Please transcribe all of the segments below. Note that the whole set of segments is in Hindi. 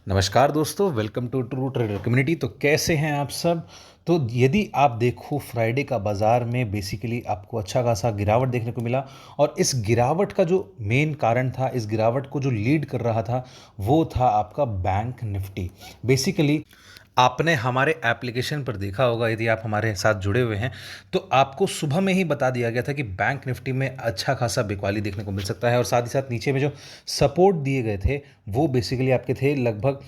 नमस्कार दोस्तों, welcome to true trader community. तो कैसे हैं आप सब। तो यदि आप देखो फ्राइडे का बाज़ार में बेसिकली आपको अच्छा खासा गिरावट देखने को मिला। और इस गिरावट का जो मेन कारण था, इस गिरावट को जो लीड कर रहा था, वो था आपका बैंक निफ्टी। बेसिकली आपने हमारे एप्लीकेशन पर देखा होगा, यदि आप हमारे साथ जुड़े हुए हैं, तो आपको सुबह में ही बता दिया गया था कि बैंक निफ्टी में अच्छा खासा बिकवाली देखने को मिल सकता है। और साथ ही साथ नीचे में जो सपोर्ट दिए गए थे, वो बेसिकली आपके थे लगभग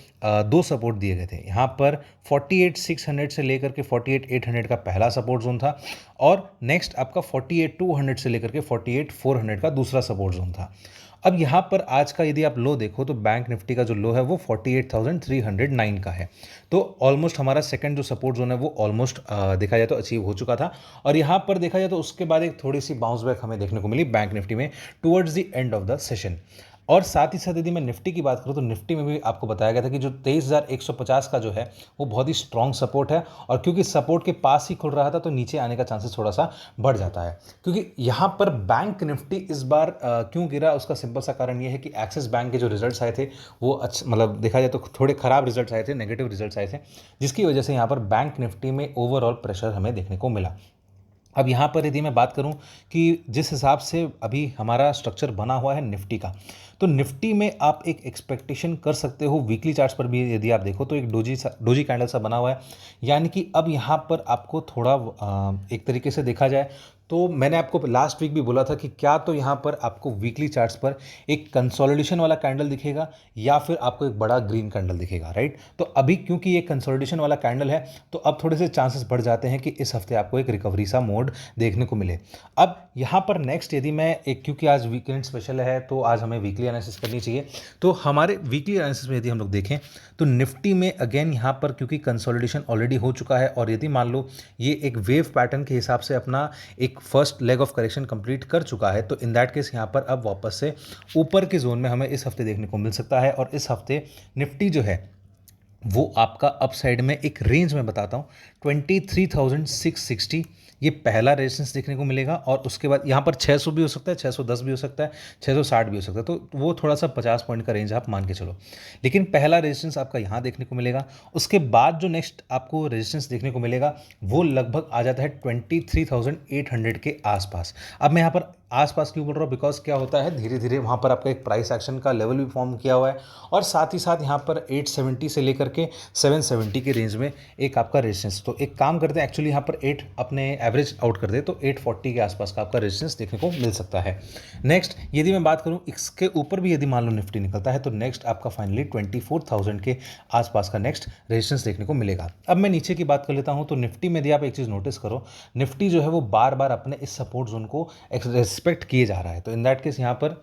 दो सपोर्ट दिए गए थे यहाँ पर। 48,600 से लेकर के 48,800 का पहला सपोर्ट जोन था, और नेक्स्ट आपका 48,200 से लेकर के 48,400 का दूसरा सपोर्ट जोन था। अब यहाँ पर आज का यदि आप लो देखो, तो बैंक निफ्टी का जो लो है वो 48,309 का है। तो ऑलमोस्ट हमारा सेकंड जो सपोर्ट जोन है वो ऑलमोस्ट देखा जाए तो अचीव हो चुका था। और यहाँ पर देखा जाए तो उसके बाद एक थोड़ी सी बाउंस बैक हमें देखने को मिली बैंक निफ्टी में towards the end of the session. और साथ ही साथ यदि मैं निफ्टी की बात करूं, तो निफ्टी में भी आपको बताया गया था कि जो 23,150 का जो है वो बहुत ही स्ट्रॉन्ग सपोर्ट है। और क्योंकि सपोर्ट के पास ही खुल रहा था, तो नीचे आने का चांसेस थोड़ा सा बढ़ जाता है। क्योंकि यहाँ पर बैंक निफ्टी इस बार क्यों गिरा, उसका सिंपल सा कारण ये है कि एक्सिस बैंक के जो रिजल्ट्स आए थे वो अच्छा, मतलब देखा जाए तो थोड़े खराब रिजल्ट्स आए थे, नेगेटिव रिजल्ट्स आए थे, जिसकी वजह से यहाँ पर बैंक निफ्टी में ओवरऑल प्रेशर हमें देखने को मिला। अब यहाँ पर यदि मैं बात करूँ कि जिस हिसाब से अभी हमारा स्ट्रक्चर बना हुआ है निफ्टी का, तो निफ्टी में आप एक एक्सपेक्टेशन कर सकते हो। वीकली चार्ट्स पर भी यदि आप देखो तो एक डोजी कैंडल सा बना हुआ है। यानी कि अब यहाँ पर आपको थोड़ा एक तरीके से देखा जाए तो मैंने आपको लास्ट वीक भी बोला था कि क्या तो यहाँ पर आपको वीकली चार्ट्स पर एक कंसोलिडेशन वाला कैंडल दिखेगा, या फिर आपको एक बड़ा ग्रीन कैंडल दिखेगा, राइट। तो अभी क्योंकि ये कंसोलिडेशन वाला कैंडल है, तो अब थोड़े से चांसेस बढ़ जाते हैं कि इस हफ्ते आपको एक रिकवरी सा मोड देखने को मिले। अब यहाँ पर नेक्स्ट यदि मैं एक, क्योंकि आज वीकेंड स्पेशल है तो आज हमें वीकली एनालिसिस करनी चाहिए। तो हमारे वीकली एनालिसिस में यदि हम लोग देखें, तो निफ्टी में अगेन यहाँ पर क्योंकि कंसोलिडेशन ऑलरेडी हो चुका है, और यदि मान लो ये एक वेव पैटर्न के हिसाब से अपना एक first leg of correction complete कर चुका है, तो इन दैट केस यहाँ पर अब वापस से ऊपर के जोन में हमें इस हफ्ते देखने को मिल सकता है। और इस हफ्ते निफ्टी जो है वो आपका अपसाइड में एक रेंज में बताता हूँ, 23,660 ये पहला रेजिस्टेंस देखने को मिलेगा। और उसके बाद यहाँ पर 600 भी हो सकता है, 610 भी हो सकता है, 660 भी हो सकता है। तो वो थोड़ा सा 50 पॉइंट का रेंज आप मान के चलो। लेकिन पहला रेजिस्टेंस आपका यहाँ देखने को मिलेगा। उसके बाद जो नेक्स्ट आपको रेजिस्टेंस देखने को मिलेगा वो लगभग आ जाता है 23,800 के आसपास। अब मैं यहाँ पर आसपास क्यों बोल रहा हूँ, बिकॉज क्या होता है, धीरे धीरे वहाँ पर आपका एक प्राइस एक्शन का लेवल भी फॉर्म किया हुआ है। और साथ ही साथ यहाँ पर 870 से लेकर के 770 के रेंज में एक आपका रेजिस्टेंस। तो एक काम करते हैं, एक्चुअली यहाँ पर 8 अपने एवरेज आउट कर दे तो 840 के आसपास का आपका रेजिस्टेंस देखने को मिल सकता है। नेक्स्ट यदि मैं बात करूँ, इसके ऊपर भी यदि मान लो निफ्टी निकलता है, तो नेक्स्ट आपका फाइनली 24,000 के आसपास का नेक्स्ट रेजिस्टेंस देखने को मिलेगा। अब मैं नीचे की बात कर लेता हूँ, तो निफ्टी में यदि आप एक चीज़ नोटिस करो, निफ्टी जो है वो बार बार अपने इस सपोर्ट जोन को रिस्पेक्ट किए जा रहा है। तो इन दैट केस यहाँ पर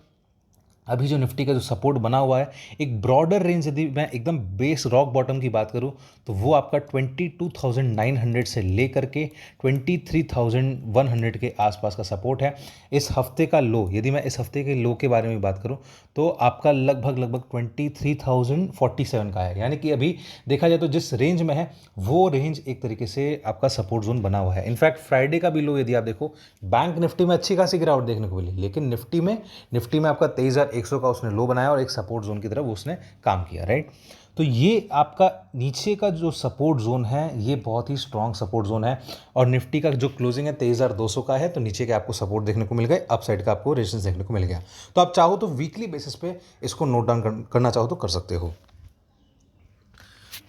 अभी जो निफ्टी का जो सपोर्ट बना हुआ है, एक ब्रॉडर रेंज, यदि मैं एकदम बेस रॉक बॉटम की बात करूं, तो वो आपका 22,900 से लेकर के 23,100 के आसपास का सपोर्ट है। इस हफ्ते का लो, यदि मैं इस हफ्ते के लो के बारे में बात करूं, तो आपका लगभग लगभग 23,047 का है। यानी कि अभी देखा जाए तो जिस रेंज में है वो रेंज एक तरीके से आपका सपोर्ट जोन बना हुआ है। इनफैक्ट फ्राइडे का भी लो यदि आप देखो, बैंक निफ्टी में अच्छी खासी गिरावट देखने को मिली, लेकिन निफ्टी में आपका 23,100 का उसने लो बनाया और एक सपोर्ट जोन की तरफ उसने काम किया, राइट। तो ये आपका नीचे का जो सपोर्ट जोन है ये बहुत ही स्ट्रांग सपोर्ट जोन है। और निफ्टी का जो क्लोजिंग है 23,200 का है, तो नीचे के आपको सपोर्ट देखने को मिल गए, अप साइड का आपको रेजिस्टेंस देखने को मिल गया। तो आप चाहो तो वीकली बेसिस पे इसको नोट डाउन करना चाहो तो कर सकते हो।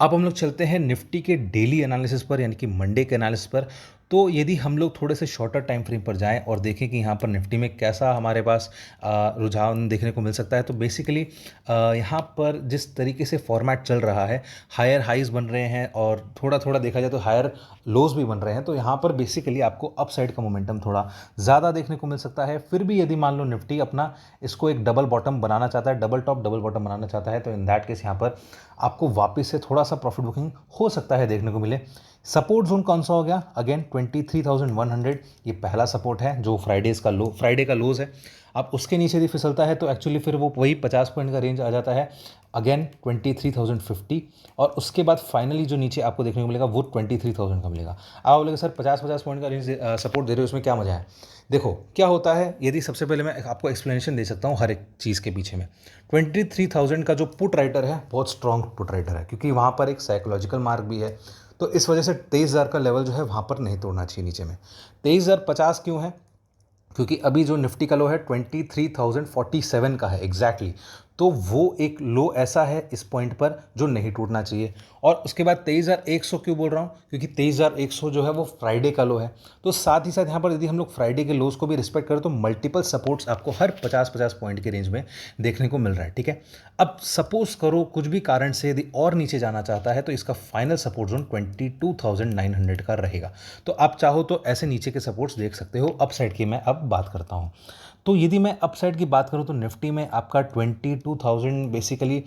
अब हम लोग चलते हैं निफ्टी के डेली एनालिसिस पर, यानी कि मंडे के एनालिसिस पर। तो यदि हम लोग थोड़े से शॉर्टर टाइम फ्रेम पर जाएं और देखें कि यहाँ पर निफ्टी में कैसा हमारे पास रुझान देखने को मिल सकता है, तो बेसिकली यहाँ पर जिस तरीके से फॉर्मेट चल रहा है, हायर हाइज बन रहे हैं और थोड़ा थोड़ा देखा जाए तो हायर लोज भी बन रहे हैं, तो यहाँ पर बेसिकली आपको अप साइड का मोमेंटम थोड़ा ज़्यादा देखने को मिल सकता है। फिर भी यदि मान लो निफ्टी अपना इसको एक डबल बॉटम बनाना चाहता है, डबल टॉप डबल बॉटम बनाना चाहता है, तो इन दैट केस यहाँ पर आपको वापस से थोड़ा सा प्रॉफिट बुकिंग हो सकता है देखने को मिले। सपोर्ट जोन कौन सा हो गया, अगेन 23,100 ये पहला सपोर्ट है जो फ्राइडे का लोज है। अब उसके नीचे यदि फिसलता है तो एक्चुअली फिर वो वही 50 पॉइंट का रेंज आ जाता है, अगेन 23,050, और उसके बाद फाइनली जो नीचे आपको देखने को मिलेगा वो 23,000 का मिलेगा। आप बोलेंगे सर 50-50 पॉइंट का रेंज सपोर्ट दे रहे हो, उसमें क्या मजा है? देखो क्या होता है, यदि सबसे पहले मैं आपको एक्सप्लेनेशन दे सकता हूँ हर एक चीज़ के पीछे में। 23,000 का जो पुट राइटर है बहुत स्ट्रॉन्ग पुट राइटर है, क्योंकि वहाँ पर एक साइकोलॉजिकल मार्क भी है, तो इस वजह से 23,000 का लेवल जो है वहाँ पर नहीं तोड़ना चाहिए नीचे में। 23,050 क्यों है? क्योंकि अभी जो निफ्टी का लो है 23,047 का है एग्जैक्टली, तो वो एक लो ऐसा है इस पॉइंट पर जो नहीं टूटना चाहिए। और उसके बाद 23,100 क्यों बोल रहा हूँ? क्योंकि 23,100 जो है वो फ्राइडे का लो है, तो साथ ही साथ यहाँ पर यदि हम लोग फ्राइडे के लोज को भी रिस्पेक्ट करें तो मल्टीपल सपोर्ट्स आपको हर 50-50 पॉइंट के रेंज में देखने को मिल रहा है, ठीक है। अब सपोज करो कुछ भी कारण से यदि और नीचे जाना चाहता है तो इसका फाइनल सपोर्ट जोन 22,900 का रहेगा। तो आप चाहो तो ऐसे नीचे के सपोर्ट्स देख सकते हो। अपसाइड की मैं अब बात करता हूँ, तो यदि मैं अपसाइड की बात करूं तो निफ्टी में आपका 22,000 बेसिकली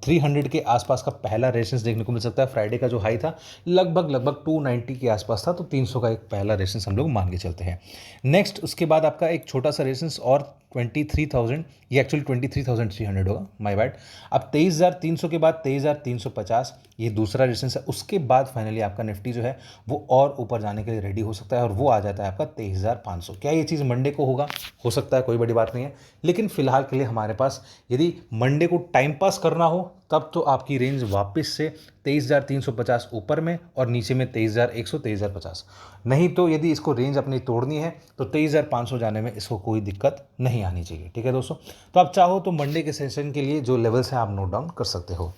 300 के आसपास का पहला रेजिस्टेंस देखने को मिल सकता है। फ्राइडे का जो हाई था लगभग 290 के आसपास था, तो 300 का एक पहला रेजिस्टेंस हम लोग मान के चलते हैं। नेक्स्ट उसके बाद आपका एक छोटा सा रेजिस्टेंस और 23,000, ये एक्चुअली 23,300 होगा, माय बैड। अब 23,300 के बाद 23,350 ये दूसरा रेजिस्टेंस है। उसके बाद फाइनली आपका निफ्टी जो है वो और ऊपर जाने के लिए रेडी हो सकता है और वो आ जाता है आपका 23,500। क्या ये चीज़ मंडे को होगा? हो सकता है, कोई बड़ी बात नहीं है, लेकिन फिलहाल के लिए हमारे पास यदि मंडे को टाइम पास करना हो तब तो आपकी रेंज वापस से 23,350 ऊपर में और नीचे में 23,100 23,050। नहीं तो यदि इसको रेंज अपनी तोड़नी है तो 23,500 जाने में इसको कोई दिक्कत नहीं आनी चाहिए, ठीक है दोस्तों। तो आप चाहो तो मंडे के सेशन के लिए जो लेवल्स हैं आप नोट डाउन कर सकते हो।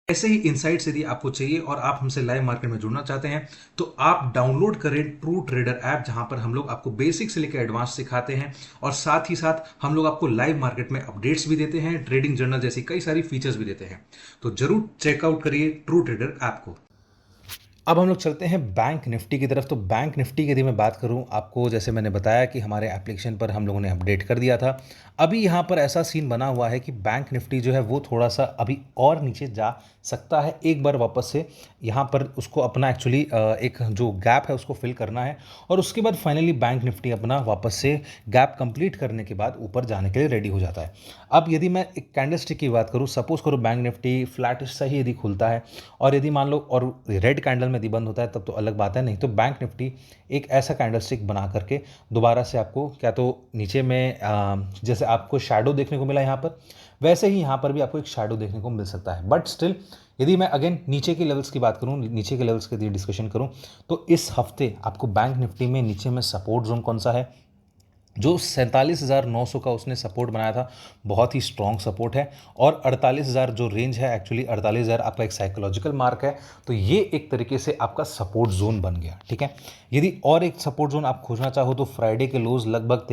ऐसे ही इनसाइट्स यदि आपको चाहिए और आप हमसे लाइव मार्केट में जुड़ना चाहते हैं तो आप डाउनलोड करें ट्रू ट्रेडर ऐप, जहां पर हम लोग आपको बेसिक से लेकर एडवांस सिखाते हैं और साथ ही साथ हम लोग आपको लाइव मार्केट में अपडेट्स भी देते हैं, ट्रेडिंग जर्नल जैसी कई सारी फीचर्स भी देते हैं। तो जरूर चेकआउट करिए ट्रू ट्रेडर ऐप को। अब हम लोग चलते हैं बैंक निफ्टी की तरफ। तो बैंक निफ्टी की यदि मैं बात करूं, आपको जैसे मैंने बताया कि हमारे एप्लीकेशन पर हम लोगों ने अपडेट कर दिया था। अभी यहाँ पर ऐसा सीन बना हुआ है कि बैंक निफ्टी जो है वो थोड़ा सा अभी और नीचे जा सकता है, एक बार वापस से यहाँ पर उसको अपना एक्चुअली एक जो गैप है उसको फिल करना है और उसके बाद फाइनली बैंक निफ्टी अपना वापस से गैप कंप्लीट करने के बाद ऊपर जाने के लिए रेडी हो जाता है। अब यदि मैं एक कैंडलस्टिक की बात करूँ, सपोज करो बैंक निफ्टी फ्लैट सही यदि खुलता है और यदि मान लो और रेड कैंडल में यदि बंद होता है तब तो अलग बात है, नहीं तो बैंक निफ्टी एक ऐसा कैंडलस्टिक बना करके दोबारा से आपको क्या तो नीचे में जैसे आपको शैडो देखने को मिला यहाँ पर, वैसे ही यहाँ पर भी आपको एक शैडो देखने को मिल सकता है। बट स्टिल यदि मैं अगेन नीचे के लेवल्स की बात करूँ, नीचे के लेवल्स के लिए डिस्कशन करूँ, तो इस हफ्ते आपको बैंक निफ्टी में नीचे में सपोर्ट जोन कौन सा है? जो 47,900 का उसने सपोर्ट बनाया था, बहुत ही स्ट्रॉन्ग सपोर्ट है। और 48,000 जो रेंज है, एक्चुअली 48,000 आपका एक साइकोलॉजिकल मार्क है, तो ये एक तरीके से आपका सपोर्ट जोन बन गया, ठीक है। यदि और एक सपोर्ट जोन आप खोजना चाहो तो फ्राइडे के लोज लगभग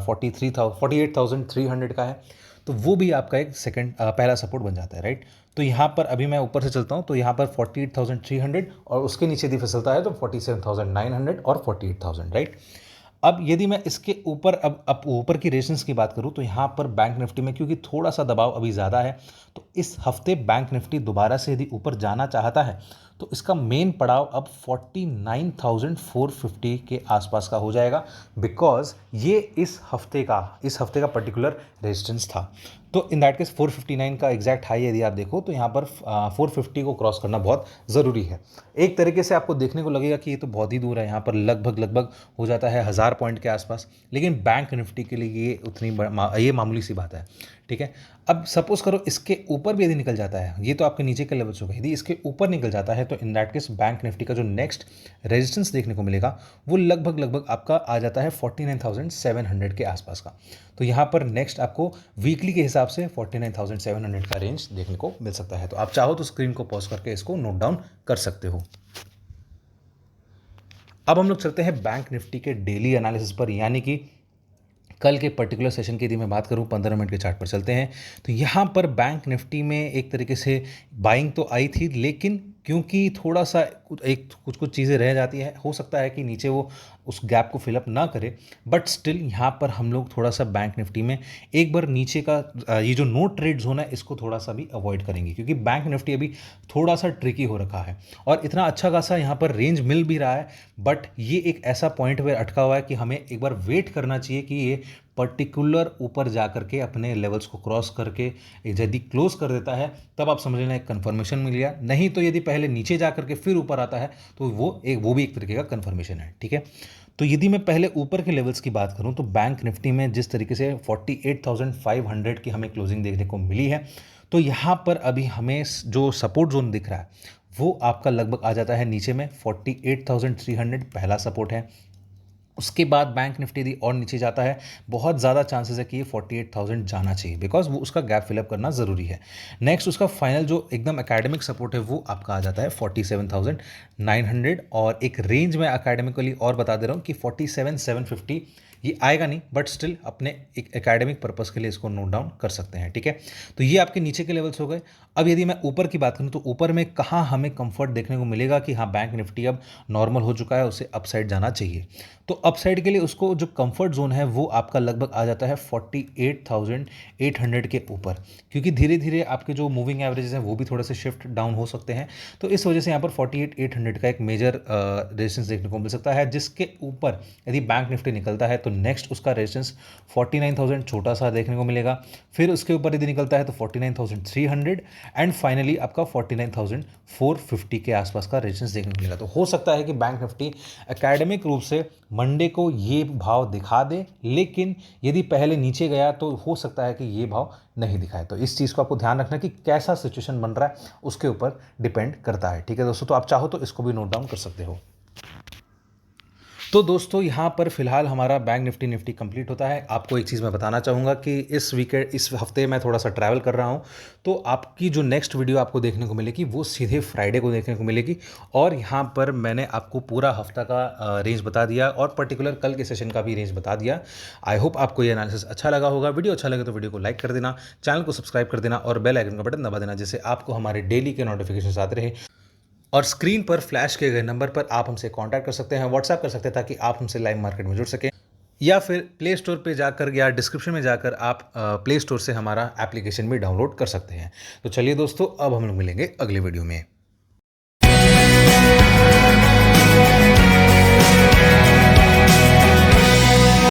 48,300 का है, तो वो भी आपका एक पहला सपोर्ट बन जाता है, राइट। तो यहाँ पर अभी मैं ऊपर से चलता हूँ तो यहाँ पर 48,300 और उसके नीचे यदि फिसलता है तो 47,900 और 48,000, राइट। अब यदि मैं इसके ऊपर अब ऊपर की रेशंस की बात करूं तो यहाँ पर बैंक निफ्टी में क्योंकि थोड़ा सा दबाव अभी ज़्यादा है, तो इस हफ्ते बैंक निफ्टी दोबारा से यदि ऊपर जाना चाहता है तो इसका मेन पड़ाव अब 49,450 के आसपास का हो जाएगा, बिकॉज ये इस हफ्ते का पर्टिकुलर रेजिस्टेंस था। तो इन दैट केस 459 का एग्जैक्ट हाई यदि आप देखो तो यहाँ पर 450 को क्रॉस करना बहुत ज़रूरी है। एक तरीके से आपको देखने को लगेगा कि ये तो बहुत ही दूर है, यहाँ पर लगभग हो जाता है 1000 पॉइंट के आसपास, लेकिन बैंक निफ्टी के लिए ये मामूली सी बात है, ठीक है। अब सपोज करो इसके ऊपर भी यदि निकल जाता है, ये तो आपके नीचे के लेवल्स हो गए, यदि इसके ऊपर निकल जाता है तो in that case bank Nifty का जो नेक्स्ट रेजिस्टेंस देखने को मिलेगा वो लगभग आपका आ जाता है 49,700 के आसपास का। तो यहाँ पर नेक्स्ट आपको वीकली के हिसाब से 49,700 का रेंज देखने को मिल सकता है। तो आप चाहो तो स्क्रीन को पॉज करके इसको नोट डाउन कर सकते हो। अब हम लोग चलते हैं बैंक निफ्टी के डेली एनालिसिस पर, यानी कि कल के पर्टिकुलर सेशन की यदि मैं बात करूं 15 मिनट के चार्ट पर चलते हैं, तो यहाँ पर बैंक निफ्टी में एक तरीके से बाइंग तो आई थी, लेकिन क्योंकि थोड़ा सा कुछ चीज़ें रह जाती है, हो सकता है कि नीचे वो उस गैप को फिलअप ना करे, बट स्टिल यहाँ पर हम लोग थोड़ा सा बैंक निफ्टी में एक बार नीचे का ये जो नो ट्रेड जोन है इसको थोड़ा सा भी अवॉइड करेंगे, क्योंकि बैंक निफ्टी अभी थोड़ा सा ट्रिकी हो रखा है और इतना अच्छा खासा यहाँ पर रेंज मिल भी रहा है, बट ये एक ऐसा पॉइंट पे अटका हुआ है कि हमें एक बार वेट करना चाहिए कि ये पर्टिकुलर ऊपर जा करके अपने लेवल्स को क्रॉस करके यदि क्लोज कर देता है तब आप समझ लेना एक कंफर्मेशन मिल गया, नहीं तो यदि पहले नीचे जा करके फिर ऊपर आता है तो वो भी एक तरीके का कंफर्मेशन है। ठीक है, तो यदि मैं पहले ऊपर के लेवल्स की बात करूं तो बैंक निफ्टी में जिस तरीके से 48,500 की हमें क्लोजिंग देखने को मिली है, तो यहाँ पर अभी हमें जो सपोर्ट जोन दिख रहा है वो आपका लगभग आ जाता है नीचे में 48,300 पहला सपोर्ट है। उसके बाद बैंक निफ्टी यदि और नीचे जाता है बहुत ज़्यादा चांसेस है कि ये 48,000 जाना चाहिए, बिकॉज वो उसका गैप फिलअप करना ज़रूरी है। नेक्स्ट उसका फाइनल जो एकदम एकेडमिक सपोर्ट है वो आपका आ जाता है 47,900, और एक रेंज में एकेडमिकली और बता दे रहा हूँ कि 47,750 ये आएगा नहीं, बट स्टिल अपने एक एकेडमिक पर्पस के लिए इसको नोट डाउन कर सकते हैं। ठीक है, तो ये आपके नीचे के लेवल्स हो गए। अब यदि मैं ऊपर की बात करूं तो ऊपर में कहाँ हमें कंफर्ट देखने को मिलेगा कि हाँ बैंक निफ्टी अब नॉर्मल हो चुका है, उसे अपसाइड जाना चाहिए। तो अपसाइड के लिए उसको जो कंफर्ट जोन है वो आपका लगभग आ जाता है 48,800 के ऊपर, क्योंकि धीरे धीरे आपके जो मूविंग एवरेजेस हैं वो भी थोड़े से शिफ्ट डाउन हो सकते हैं। तो इस वजह से यहाँ पर 48,800 का एक मेजर रेजिस्टेंस देखने को मिल सकता है, जिसके ऊपर यदि बैंक निफ्टी निकलता है तो नेक्स्ट उसका रेजिस्टेंस 49,000 छोटा सा देखने को मिलेगा, फिर उसके ऊपर यदि निकलता है तो 49,300 एंड फाइनली आपका 49,450 के आसपास का रेजिस्टेंस देखने को मिलेगा। तो हो सकता है कि बैंक निफ्टी एकेडमिक रूप से मंडे को ये भाव दिखा दे, लेकिन यदि पहले नीचे गया तो हो सकता है कि ये भाव नहीं दिखाए। तो इस चीज़ को आपको ध्यान रखना कि कैसा सिचुएशन बन रहा है उसके ऊपर डिपेंड करता है। ठीक है दोस्तों, तो आप चाहो तो इसको भी नोट डाउन कर सकते हो। तो दोस्तों यहाँ पर फिलहाल हमारा बैंक निफ्टी कंप्लीट होता है। आपको एक चीज़ मैं बताना चाहूँगा कि इस हफ्ते मैं थोड़ा सा ट्रैवल कर रहा हूँ, तो आपकी जो नेक्स्ट वीडियो आपको देखने को मिलेगी वो सीधे फ्राइडे को देखने को मिलेगी, और यहाँ पर मैंने आपको पूरा हफ्ता का रेंज बता दिया और पर्टिकुलर कल के सेशन का भी रेंज बता दिया। आई होप आपको ये एनालिसिस अच्छा लगा होगा। वीडियो अच्छा लगे तो वीडियो को लाइक कर देना, चैनल को सब्सक्राइब कर देना और बेल आइकन का बटन दबा देना, जिससे आपको हमारे डेली के नोटिफिकेशन आते रहे। और स्क्रीन पर फ्लैश किए गए नंबर पर आप हमसे कांटेक्ट कर सकते हैं, व्हाट्सएप कर सकते हैं, ताकि आप हमसे लाइव मार्केट में जुड़ सकें, या फिर प्ले स्टोर पे जाकर या डिस्क्रिप्शन में जाकर आप प्ले स्टोर से हमारा एप्लीकेशन भी डाउनलोड कर सकते हैं। तो चलिए दोस्तों, अब हम लोग मिलेंगे अगले वीडियो में।